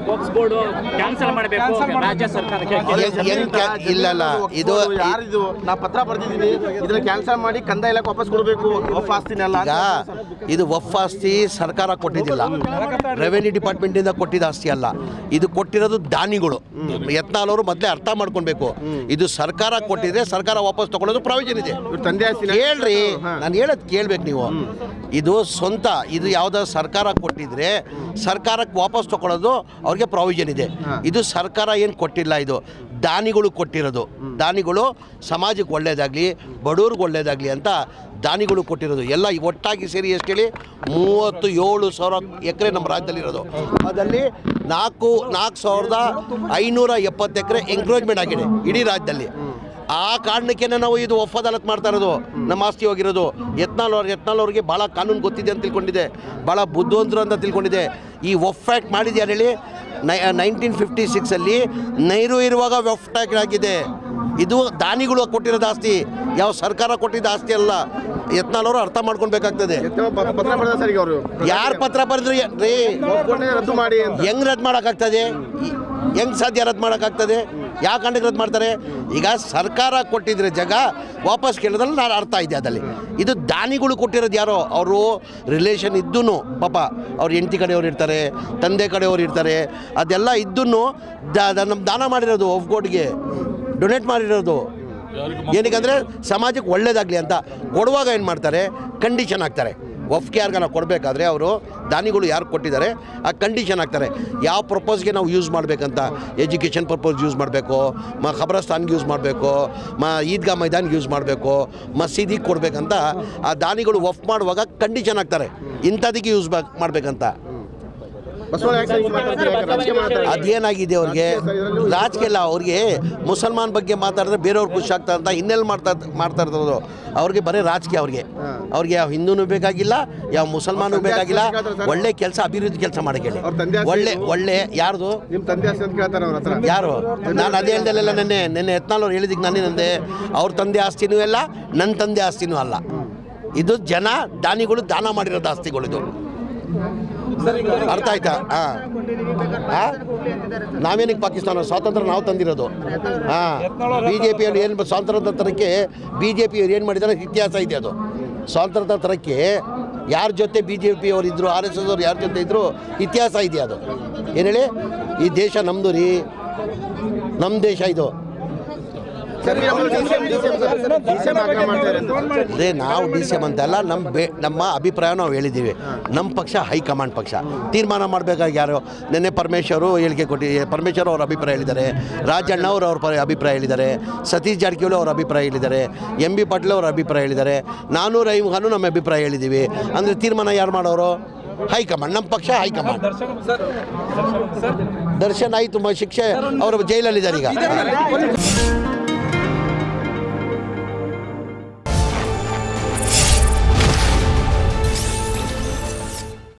Box board cancel ಮಾಡಬೇಕು ರಾಜ್ಯ ಸರ್ಕಾರಕ್ಕೆ. ಇಲ್ಲಲ್ಲ, ಇದು ಯಾರಿದು ನಾ ಪತ್ರ ಬರ್ದಿದ್ದೀನಿ, ಇದನ್ನ ಕ್ಯಾನ್ಸಲ್ ಮಾಡಿ ಕಂದಾಯ ಇಲಾಖೆ ವಾಪಸ್ ಕೊಡಬೇಕು ವಫ್ ಆಸ್ತಿನೆಲ್ಲ. ಇದು ವಫ್ ಆಸ್ತಿ ಸರ್ಕಾರ ಕೊಟ್ಟಿದ್ದಿಲ್ಲ, ರೆವೆನ್ಯೂ ಡಿಪಾರ್ಟ್ಮೆಂಟ್ ಇಂದ ಕೊಟ್ಟಿದ್ದ ಆಸ್ತಿ ಅಲ್ಲ. ಇದು ಕೊಟ್ಟಿರೋದು ದಾನಿಗಳು. ಯತ್ನಾಳ್ ಅವರು ಮೊದಲೇ ಅರ್ಥ ಮಾಡ್ಕೊಳ್ಬೇಕು. ಇದು ಸರ್ಕಾರ ಕೊಟ್ಟಿದ್ರೆ ಸರ್ಕಾರ ವಾಪಸ್ ತಗೊಳ್ಳೋದು ಪ್ರಾವಿಷನ್ ಇದೆ. ಹೇಳ್ರಿ, ನಾನು ಹೇಳೋದು ಕೇಳ್ಬೇಕು ನೀವು. ಇದು ಸ್ವಂತ, ಇದು ಯಾವ್ದಾದ್ರು ಸರ್ಕಾರ ಕೊಟ್ಟಿದ್ರೆ ಸರ್ಕಾರಕ್ಕೆ ವಾಪಸ್ ತಗೊಳ್ಳೋದು ಅವ್ರಿಗೆ ಪ್ರಾವಿಷನ್ ಇದೆ. ಇದು ಸರ್ಕಾರ ಏನು ಕೊಟ್ಟಿಲ್ಲ, ಇದು ದಾನಿಗಳು ಕೊಟ್ಟಿರೋದು. ದಾನಿಗಳು ಸಮಾಜಕ್ಕೆ ಒಳ್ಳೇದಾಗಲಿ, ಬಡವ್ರಿಗೆ ಒಳ್ಳೇದಾಗಲಿ ಅಂತ ದಾನಿಗಳು ಕೊಟ್ಟಿರೋದು. ಎಲ್ಲ ಒಟ್ಟಾಗಿ ಸೇರಿ ಎಷ್ಟು ಹೇಳಿ 37,000 ಎಕರೆ ನಮ್ಮ ರಾಜ್ಯದಲ್ಲಿರೋದು. ಅದರಲ್ಲಿ 4,570 ಎಕರೆ ಎಂಕ್ರೋಚ್ಮೆಂಟ್ ಆಗಿದೆ ಇಡೀ ರಾಜ್ಯದಲ್ಲಿ. ಆ ಕಾರಣಕ್ಕೆ ನಾವು ಇದು ವಫ್ ಅದಾಲತ್ ಮಾಡ್ತಾ ಇರೋದು. ನಮ್ಮ ಆಸ್ತಿ ಹೋಗಿರೋದು ಯತ್ನಾಳ್ ಅವ್ರಿಗೆ ಭಾಳ ಕಾನೂನು ಗೊತ್ತಿದೆ ಅಂತ ತಿಳ್ಕೊಂಡಿದೆ, ಭಾಳ ಬುದ್ಧಿವಂತರು ಅಂತ ತಿಳ್ಕೊಂಡಿದೆ. ಈ ವಫ್ ಆ್ಯಕ್ಟ್ ಮಾಡಿದ್ದು ಯಾರು ಹೇಳಿ? 1956 ನೈರು ಇರುವಾಗ ವಫ್ ಆ್ಯಕ್ಟ್ ಆಗಿದೆ. ಇದು ದಾನಿಗಳು ಕೊಟ್ಟಿರೋದು ಆಸ್ತಿ, ಯಾವ ಸರ್ಕಾರ ಕೊಟ್ಟಿದ್ದ ಆಸ್ತಿ ಅಲ್ಲ. ಯತ್ನಾಳ್ ಅವರು ಅರ್ಥ ಮಾಡ್ಕೊಳ್ಬೇಕಾಗ್ತದೆ. ಯಾರು ಪತ್ರ ಬರೆದ್ರು ರೀ? ರದ್ದು ಮಾಡಿ. ಹೆಂಗ್ ರದ್ದು ಮಾಡೋಕ್ಕಾಗ್ತದೆ? ಹೆಂಗೆ ಸಾಧ್ಯ ರದ್ದು ಮಾಡೋಕ್ಕಾಗ್ತದೆ? ಯಾವ ಕಾರಣಕ್ಕೆ ರದ್ದು ಮಾಡ್ತಾರೆ? ಈಗ ಸರ್ಕಾರ ಕೊಟ್ಟಿದ್ರೆ ಜಾಗ ವಾಪಸ್ ಕೇಳೋದ್ರಲ್ಲಿ ನಾನು ಅರ್ಥ ಇದೆ ಅದಲ್ಲಿ. ಇದು ದಾನಿಗಳು ಕೊಟ್ಟಿರೋದು ಯಾರೋ, ಅವರು ರಿಲೇಷನ್ ಇದ್ದೂ ಪಾಪ ಅವ್ರ ಹೆಂಡತಿ ಕಡೆಯವ್ರು ಇರ್ತಾರೆ, ತಂದೆ ಕಡೆಯವ್ರು ಇರ್ತಾರೆ, ಅದೆಲ್ಲ ಇದ್ದೂ ನಮ್ಮ ದಾನ ಮಾಡಿರೋದು, ವಫ್ ಬೋರ್ಡ್ಗೆ ಡೊನೇಟ್ ಮಾಡಿರೋದು. ಏನಕ್ಕಂದರೆ ಸಮಾಜಕ್ಕೆ ಒಳ್ಳೇದಾಗಲಿ ಅಂತ. ಕೊಡುವಾಗ ಏನು ಮಾಡ್ತಾರೆ? ಕಂಡೀಷನ್ ಹಾಕ್ತಾರೆ. ವಫ್ಗೆ ಯಾರಿಗಾನ ಕೊಡಬೇಕಾದ್ರೆ ಅವರು ದಾನಿಗಳು ಯಾರು ಕೊಟ್ಟಿದ್ದಾರೆ ಆ ಕಂಡೀಷನ್ ಹಾಕ್ತಾರೆ. ಯಾವ ಪ್ರಪೋಸ್ಗೆ ನಾವು ಯೂಸ್ ಮಾಡಬೇಕಂತ. ಎಜುಕೇಷನ್ ಪರ್ಪಸ್ ಯೂಸ್ ಮಾಡಬೇಕು, ಖಬರಸ್ತಾನ್ಗೆ ಯೂಸ್ ಮಾಡಬೇಕು, ಈದ್ಗಾ ಮೈದಾನ್ಗೆ ಯೂಸ್ ಮಾಡಬೇಕು, ಮಸೀದಿಗೆ ಕೊಡಬೇಕಂತ ಆ ದಾನಿಗಳು ವಫ್ ಮಾಡುವಾಗ ಕಂಡೀಷನ್ ಹಾಕ್ತಾರೆ, ಇಂಥದಕ್ಕೆ ಯೂಸ್ ಮಾಡಬೇಕಂತ. ಅದೇನಾಗಿದೆ ಅವ್ರಿಗೆ? ರಾಜಕೀಯ ಇಲ್ಲ ಅವ್ರಿಗೆ. ಮುಸಲ್ಮಾನ್ ಬಗ್ಗೆ ಮಾತಾಡಿದ್ರೆ ಬೇರೆಯವ್ರು ಖುಷಿ ಆಗ್ತಾರೆ ಅಂತ ಇನ್ನೆಲ್ಲಿ ಮಾಡ್ತಾ ಇರೋದು. ಅವ್ರಿಗೆ ಬರೀ ರಾಜಕೀಯ. ಅವ್ರಿಗೆ ಯಾವ ಹಿಂದೂನು ಬೇಕಾಗಿಲ್ಲ, ಯಾವ ಮುಸಲ್ಮಾನೂ ಬೇಕಾಗಿಲ್ಲ. ಒಳ್ಳೆ ಕೆಲಸ, ಅಭಿವೃದ್ಧಿ ಕೆಲಸ ಮಾಡಕ್ಕೆ ಹೇಳಿ. ಒಳ್ಳೆ ಯಾರ್ದು? ಯಾರು? ನಾನು ಅದೇ ಹೇಳ್ದಲ್ಲ ನೆನ್ನೆ ಯತ್ನಾಳ್ ಅವ್ರು ಹೇಳಿದ್ದಕ್ಕೆ ನಾನೇನಂದೆ, ಅವ್ರ ತಂದೆ ಆಸ್ತಿನೂ ಎಲ್ಲ, ನನ್ನ ತಂದೆ ಆಸ್ತಿನೂ ಅಲ್ಲ. ಇದು ಜನ ದಾನಿಗಳು ದಾನ ಮಾಡಿರೋದು ಆಸ್ತಿಗಳಿದು. ಅರ್ಥ ಆಯ್ತಾ? ನಾವೇನಕ್ಕೆ ಪಾಕಿಸ್ತಾನ ಸ್ವಾತಂತ್ರ್ಯ ನಾವು ತಂದಿರೋದು. BJPಯಲ್ಲಿ ಏನು ಸ್ವಾತಂತ್ರ್ಯ ತರಕ್ಕೆ BJPಯವ್ರು ಏನು ಮಾಡಿದಾರೆ ಇತಿಹಾಸ ಇದೆ. ಅದು ಸ್ವಾತಂತ್ರ್ಯ ತರಕ್ಕೆ ಯಾರ ಜೊತೆ BJP ಅವರು ಇದ್ದರು, RSS ಅವರು ಯಾರ ಜೊತೆ ಇದ್ದರು ಇತಿಹಾಸ ಇದೆ. ಅದು ಏನು ಹೇಳಿ? ಈ ದೇಶ ನಮ್ಮದು ರೀ, ನಮ್ಮ ದೇಶ ಇದು. ಅದೇ ನಾವು DCM ಅಂತಲ್ಲ, ನಮ್ಮ ಅಭಿಪ್ರಾಯ ನಾವು ಹೇಳಿದ್ದೀವಿ. ನಮ್ಮ ಪಕ್ಷ ಹೈಕಮಾಂಡ್ ಪಕ್ಷ ತೀರ್ಮಾನ ಮಾಡಬೇಕಾಗಿ ಯಾರು? ನಿನ್ನೆ ಪರಮೇಶ್ವರು ಹೇಳಿಕೆ ಪರಮೇಶ್ವರ್ ಅವ್ರ ಅಭಿಪ್ರಾಯ ಹೇಳಿದ್ದಾರೆ, ರಾಜಣ್ಣ ಅವ್ರ ಅಭಿಪ್ರಾಯ ಹೇಳಿದ್ದಾರೆ, ಸತೀಶ್ ಜಾರಕಿಹೊಳಿ ಅವ್ರ ಅಭಿಪ್ರಾಯ ಹೇಳಿದ್ದಾರೆ, MB ಪಾಟೀಲ್ ಅವ್ರ ಅಭಿಪ್ರಾಯ ಹೇಳಿದ್ದಾರೆ, ನಾನು ರಹೀಮ್ ಖಾನು ನಮ್ಮ ಅಭಿಪ್ರಾಯ ಹೇಳಿದ್ದೀವಿ. ಅಂದರೆ ತೀರ್ಮಾನ ಯಾರು ಮಾಡೋರು? ಹೈಕಮಾಂಡ್. ನಮ್ಮ ಪಕ್ಷ ಹೈಕಮಾಂಡ್. ದರ್ಶನ್ ಆಯಿತು, ಶಿಕ್ಷೆ ಅವರು ಜೈಲಲ್ಲಿದ್ದಾರೆ ಈಗ.